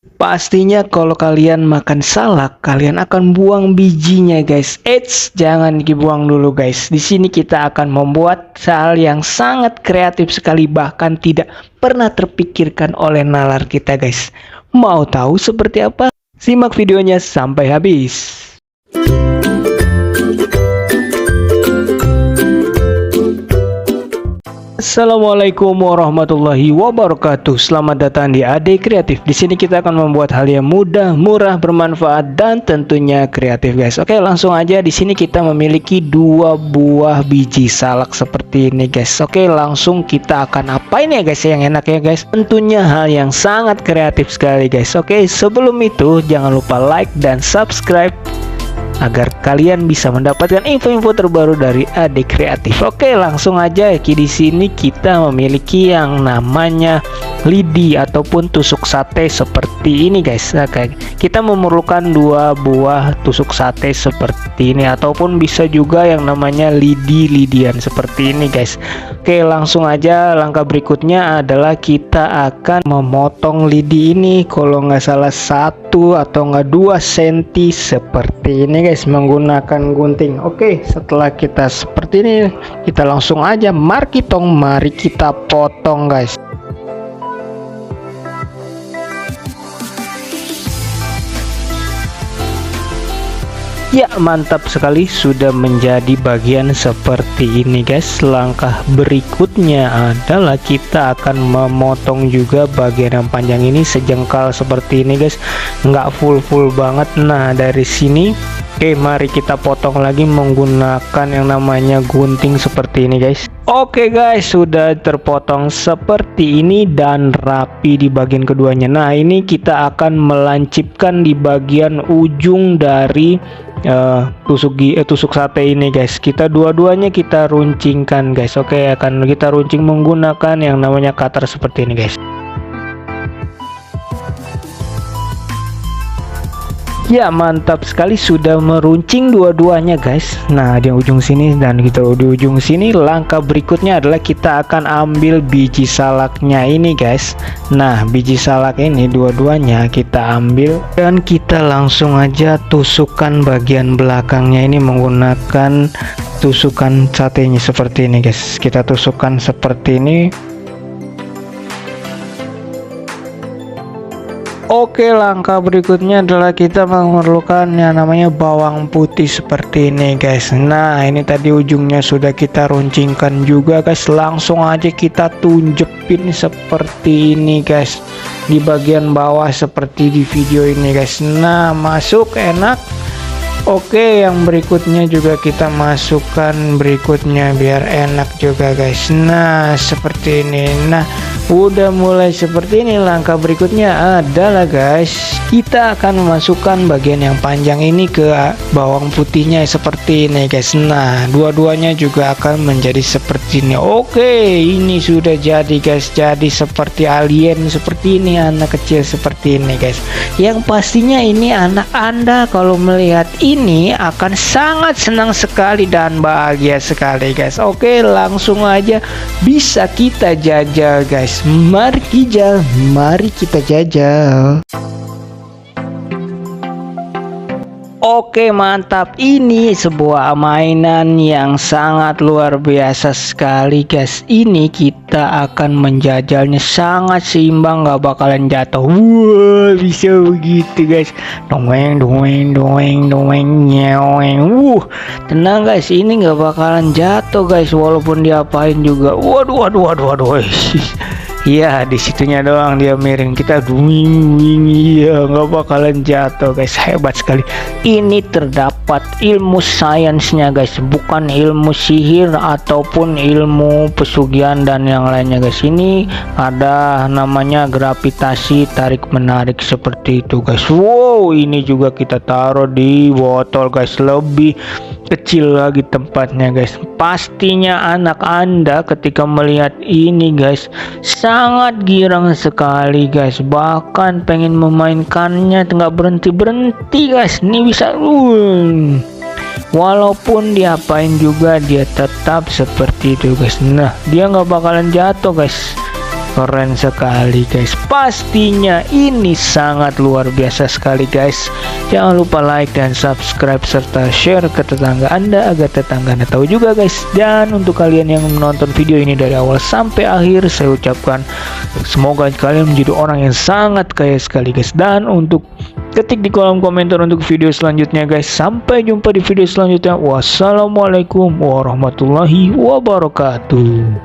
Pastinya kalau kalian makan salak, kalian akan buang bijinya, guys. Eits, jangan dibuang dulu, guys. Di sini kita akan membuat hal yang sangat kreatif sekali, bahkan tidak pernah terpikirkan oleh nalar kita, guys. Mau tahu seperti apa? Simak videonya sampai habis. Assalamualaikum warahmatullahi wabarakatuh. Selamat datang di AD Kreatif. Di sini kita akan membuat hal yang mudah, murah, bermanfaat dan tentunya kreatif, guys. Oke, langsung aja. Di sini kita memiliki 2 buah biji salak seperti ini, guys. Oke, langsung kita akan apain ya, guys, yang enak ya, guys. Tentunya hal yang sangat kreatif sekali, guys. Oke, sebelum itu jangan lupa like dan subscribe agar kalian bisa mendapatkan info-info terbaru dari AD Kreatif. Oke, langsung aja. Di sini kita memiliki yang namanya lidi ataupun tusuk sate seperti ini, guys. Oke, kita memerlukan 2 buah tusuk sate seperti ini ataupun bisa juga yang namanya lidian seperti ini, guys. Oke, langsung aja. Langkah berikutnya adalah kita akan memotong lidi ini, kalau nggak salah 1 atau nggak 2 cm seperti ini, guys, menggunakan gunting. Oke, setelah kita seperti ini, kita langsung aja mari kita potong, guys. Ya, mantap sekali, sudah menjadi bagian seperti ini, guys. Langkah berikutnya adalah kita akan memotong juga bagian yang panjang ini sejengkal seperti ini, guys, nggak full banget. Nah, dari sini oke, mari kita potong lagi menggunakan yang namanya gunting seperti ini, guys. Oke, guys, sudah terpotong seperti ini dan rapi di bagian keduanya. Nah, ini kita akan melancipkan di bagian ujung dari tusuk sate ini, guys. Kita dua-duanya kita runcingkan, guys. Oke, akan kita runcing menggunakan yang namanya cutter seperti ini, guys. Ya, mantap sekali, sudah meruncing dua-duanya, guys. Nah, di ujung sini dan gitu di ujung sini. Langkah berikutnya adalah kita akan ambil biji salaknya ini, guys. Nah, biji salak ini dua-duanya kita ambil dan kita langsung aja tusukkan bagian belakangnya ini menggunakan tusukan satenya seperti ini, guys. Kita tusukkan seperti ini. Oke, langkah berikutnya adalah kita memerlukan yang namanya bawang putih seperti ini, guys. Nah, ini tadi ujungnya sudah kita runcingkan juga, guys. Langsung aja kita tunjepin seperti ini, guys, di bagian bawah seperti di video ini, guys. Nah, masuk enak. Oke, yang berikutnya juga kita masukkan berikutnya biar enak juga, guys. Nah, seperti ini. Nah, udah mulai seperti ini. Langkah berikutnya adalah, guys, kita akan memasukkan bagian yang panjang ini ke bawang putihnya seperti ini, guys. Nah, dua-duanya juga akan menjadi seperti ini. Oke, ini sudah jadi, guys. Jadi seperti alien seperti ini, anak kecil seperti ini, guys. Yang pastinya ini anak Anda kalau melihat ini akan sangat senang sekali dan bahagia sekali, guys. Oke, langsung aja bisa kita jajal, guys. Mari kita jajal. Oke, mantap. Ini sebuah mainan yang sangat luar biasa sekali, guys. Ini kita akan menjajalnya sangat seimbang, gak bakalan jatuh. Wah, bisa begitu, guys. Doeng nyeweng. Tenang, guys, ini gak bakalan jatuh, guys, walaupun diapain juga. Waduh. Iya, disitunya doang dia miring, kita wing, iya, nggak bakalan jatuh, guys. Hebat sekali. Ini terdapat ilmu sainsnya, guys, bukan ilmu sihir ataupun ilmu pesugihan dan yang lainnya, guys. Ini ada namanya gravitasi tarik menarik seperti itu, guys. Wow, ini juga kita taruh di botol, guys, lebih kecil lagi tempatnya, guys. Pastinya anak Anda ketika melihat ini, guys, sangat girang sekali, guys, bahkan pengen memainkannya nggak berhenti, guys. Ini bisa walaupun diapain juga dia tetap seperti itu, guys. Nah, dia nggak bakalan jatuh, guys. Keren sekali guys, pastinya ini sangat luar biasa sekali guys. Jangan lupa like dan subscribe serta share ke tetangga Anda agar tetangga Anda tahu juga guys. Dan untuk kalian yang menonton video ini dari awal sampai akhir, saya ucapkan semoga kalian menjadi orang yang sangat kaya sekali guys. Dan untuk ketik di kolom komentar untuk video selanjutnya guys. Sampai jumpa di video selanjutnya. Wassalamualaikum warahmatullahi wabarakatuh.